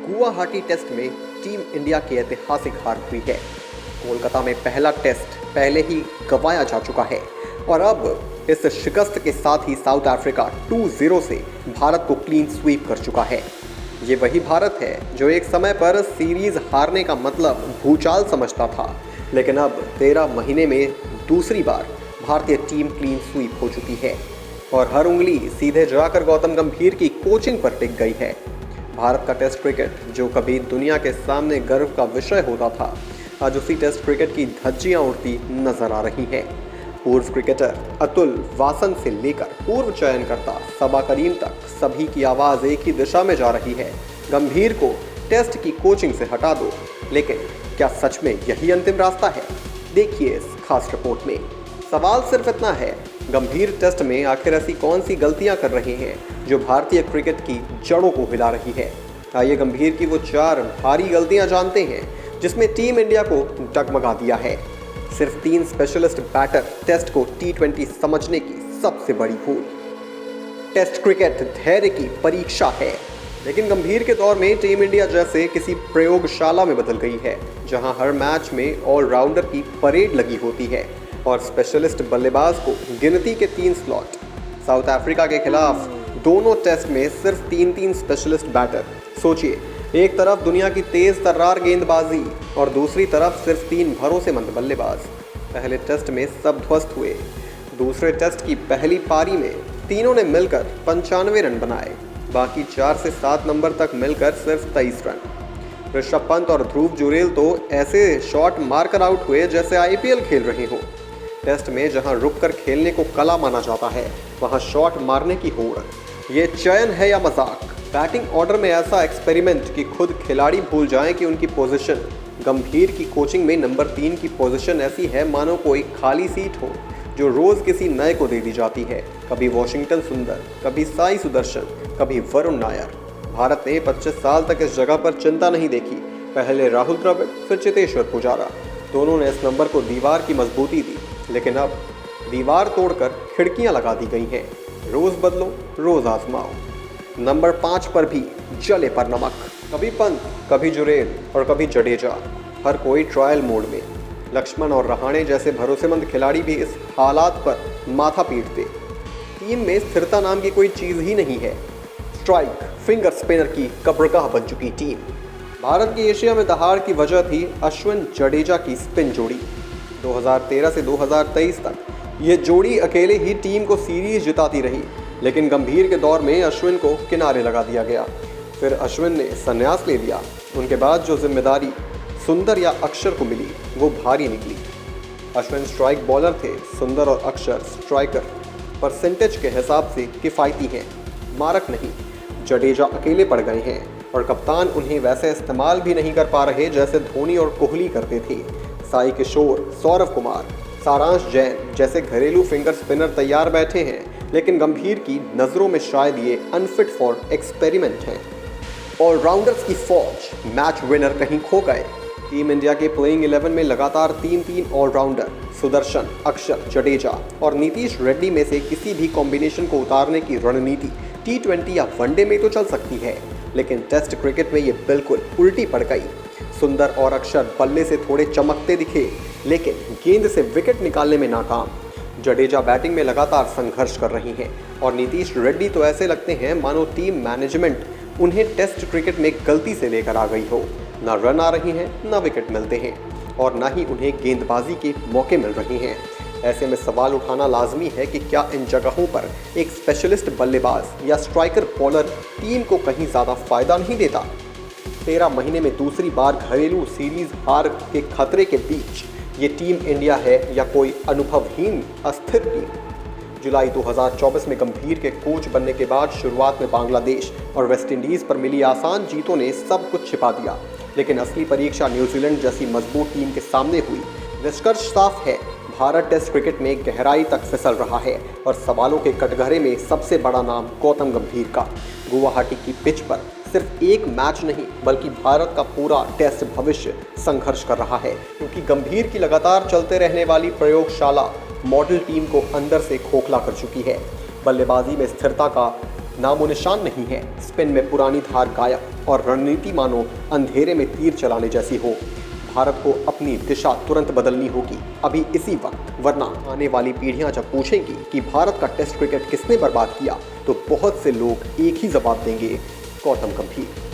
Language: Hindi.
गुवाहाटी टेस्ट में टीम इंडिया की ऐतिहासिक हार हुई है। कोलकाता में पहला टेस्ट पहले ही गंवाया जा चुका है और अब इस शिकस्त के साथ ही साउथ अफ्रीका 2-0 से भारत को क्लीन स्वीप कर चुका है। ये वही भारत है जो एक समय पर सीरीज हारने का मतलब भूचाल समझता था, लेकिन अब 13 महीने में दूसरी बार भारतीय टीम क्लीन स्वीप हो चुकी है और हर उंगली सीधे जाकर गौतम गंभीर की कोचिंग पर टिक गई है। भारत का टेस्ट क्रिकेट जो कभी दुनिया के सामने गर्व का विषय होता था, आज उसी टेस्ट क्रिकेट की धज्जियां उड़ती नजर आ रही हैं। पूर्व क्रिकेटर अतुल वासन से लेकर पूर्व चयनकर्ता सबा करीम तक सभी की आवाज़ एक ही दिशा में जा रही है, गंभीर को टेस्ट की कोचिंग से हटा दो। लेकिन क्या सच में यही अंतिम रास्ता है? देखिए इस खास रिपोर्ट में। सवाल सिर्फ इतना है, गंभीर टेस्ट में आखिर ऐसी कौन सी गलतियां कर रहे हैं जो भारतीय क्रिकेट की जड़ों को हिला रही है। आइए गंभीर की वो 4 भारी गलतियां जानते हैं जिसमें टीम इंडिया को डगमगा दिया है। सिर्फ 3 स्पेशलिस्ट बैटर टेस्ट को T20 समझने की सबसे बड़ी भूल। टेस्ट क्रिकेट धैर्य की परीक्षा है, लेकिन गंभीर के दौर में टीम इंडिया जैसे किसी प्रयोगशाला में बदल गई है, जहां हर मैच में ऑलराउंडर की परेड लगी होती है और स्पेशलिस्ट बल्लेबाज को गिनती के 3 स्लॉट। साउथ अफ्रीका के खिलाफ दोनों टेस्ट में सिर्फ 3-3 स्पेशलिस्ट बैटर। सोचिए, एक तरफ दुनिया की तेज तर्रार गेंदबाजी और दूसरी तरफ सिर्फ 3 भरोसेमंद बल्लेबाज। पहले टेस्ट में सब ध्वस्त हुए। दूसरे टेस्ट की पहली पारी में तीनों ने मिलकर 95 रन बनाए, बाकी 4 से 7 नंबर तक मिलकर सिर्फ 23 रन। ऋषभ पंत और ध्रुव जुरेल तो ऐसे शॉट मारकर आउट हुए जैसे IPL खेल रहे हो। टेस्ट में जहां रुककर खेलने को कला माना जाता है, वहां शॉट मारने की होड़। ये चयन है या मजाक? बैटिंग ऑर्डर में ऐसा एक्सपेरिमेंट कि खुद खिलाड़ी भूल जाएं कि उनकी पोजीशन। गंभीर की कोचिंग में नंबर 3 की पोजीशन ऐसी है मानो कोई खाली सीट हो जो रोज किसी नए को दे दी जाती है। कभी वॉशिंगटन सुंदर, कभी साई सुदर्शन, कभी वरुण नायर। भारत ने 25 साल तक इस जगह पर चिंता नहीं देखी। पहले राहुल द्रविड़, फिर चेतेश्वर पुजारा, दोनों ने इस नंबर को दीवार की मजबूती दी। लेकिन अब दीवार तोड़कर खिड़कियां लगा दी गई हैं। रोज बदलो, रोज आजमाओ। नंबर 5 पर भी जले पर नमक। कभी पंत, कभी जुरेल और कभी जडेजा, हर कोई ट्रायल मोड में। लक्ष्मण और रहाणे जैसे भरोसेमंद खिलाड़ी भी इस हालात पर माथा पीटते। टीम में स्थिरता नाम की कोई चीज़ ही नहीं है। स्ट्राइक फिंगर स्पिनर की कब्रगाह बन चुकी टीम। भारत की एशिया में दहाड़ की वजह थी अश्विन जडेजा की स्पिन जोड़ी। 2013 से 2023 तक ये जोड़ी अकेले ही टीम को सीरीज जिताती रही, लेकिन गंभीर के दौर में अश्विन को किनारे लगा दिया गया। फिर अश्विन ने संन्यास ले लिया। उनके बाद जो जिम्मेदारी सुंदर या अक्षर को मिली वो भारी निकली। अश्विन स्ट्राइक बॉलर थे, सुंदर और अक्षर स्ट्राइकर। परसेंटेज के हिसाब से किफ़ायती हैं, मारक नहीं। जडेजा अकेले पड़ गए हैं और कप्तान उन्हें वैसे इस्तेमाल भी नहीं कर पा रहे जैसे धोनी और कोहली करते थे। साई किशोर, सौरव कुमार, सारांश जैन जैसे घरेलू फिंगर स्पिनर तैयार बैठे हैं, लेकिन गंभीर की नज़रों में शायद ये अनफिट फॉर एक्सपेरिमेंट हैं। ऑलराउंडर्स की फौज, मैच विनर कहीं खो गए। टीम इंडिया के प्लेइंग 11 में लगातार 3-3 ऑलराउंडर सुदर्शन, अक्षर, जडेजा और नीतीश रेड्डी में से किसी भी कॉम्बिनेशन को उतारने की रणनीति T20 या वनडे में तो चल सकती है, लेकिन टेस्ट क्रिकेट में ये बिल्कुल उल्टी पड़ गई। सुंदर और अक्षर बल्ले से थोड़े चमकते दिखे, लेकिन गेंद से विकेट निकालने में नाकाम। जडेजा बैटिंग में लगातार संघर्ष कर रही हैं और नीतीश रेड्डी तो ऐसे लगते हैं मानो टीम मैनेजमेंट उन्हें टेस्ट क्रिकेट में गलती से लेकर आ गई हो। ना रन आ रही हैं, ना विकेट मिलते हैं और ना ही उन्हें गेंदबाजी के मौके मिल रहे हैं। ऐसे में सवाल उठाना लाजमी है कि क्या इन जगहों पर एक स्पेशलिस्ट बल्लेबाज या स्ट्राइकर बॉलर टीम को कहीं ज़्यादा फायदा नहीं देता? 13 महीने में दूसरी बार घरेलू सीरीज हार के खतरे के बीच ये टीम इंडिया है या कोई अनुभवहीन अस्थिर टीम? जुलाई 2024 में गंभीर के कोच बनने के बाद शुरुआत में बांग्लादेश और वेस्टइंडीज़ पर मिली आसान जीतों ने सब कुछ छिपा दिया, लेकिन असली परीक्षा न्यूजीलैंड जैसी मजबूत टीम के सामने हुई। निष्कर्ष साफ है, भारत टेस्ट क्रिकेट में गहराई तक फिसल रहा है और सवालों के कटघरे में सबसे बड़ा नाम गौतम गंभीर का। गुवाहाटी की पिच पर सिर्फ एक मैच नहीं बल्कि भारत का पूरा टेस्ट भविष्य संघर्ष कर रहा है, क्योंकि गंभीर की लगातार चलते रहने वाली प्रयोगशाला मॉडल टीम को अंदर से खोखला कर चुकी है। बल्लेबाजी में स्थिरता का नामो निशान नहीं है, स्पिन में पुरानी धार गायब और रणनीति मानो अंधेरे में तीर चलाने जैसी हो। भारत को अपनी दिशा तुरंत बदलनी होगी, अभी इसी वक्त, वरना आने वाली पीढ़ियां जब पूछेंगी कि भारत का टेस्ट क्रिकेट किसने बर्बाद किया, तो बहुत से लोग एक ही जवाब देंगे, गौतम गंभीर।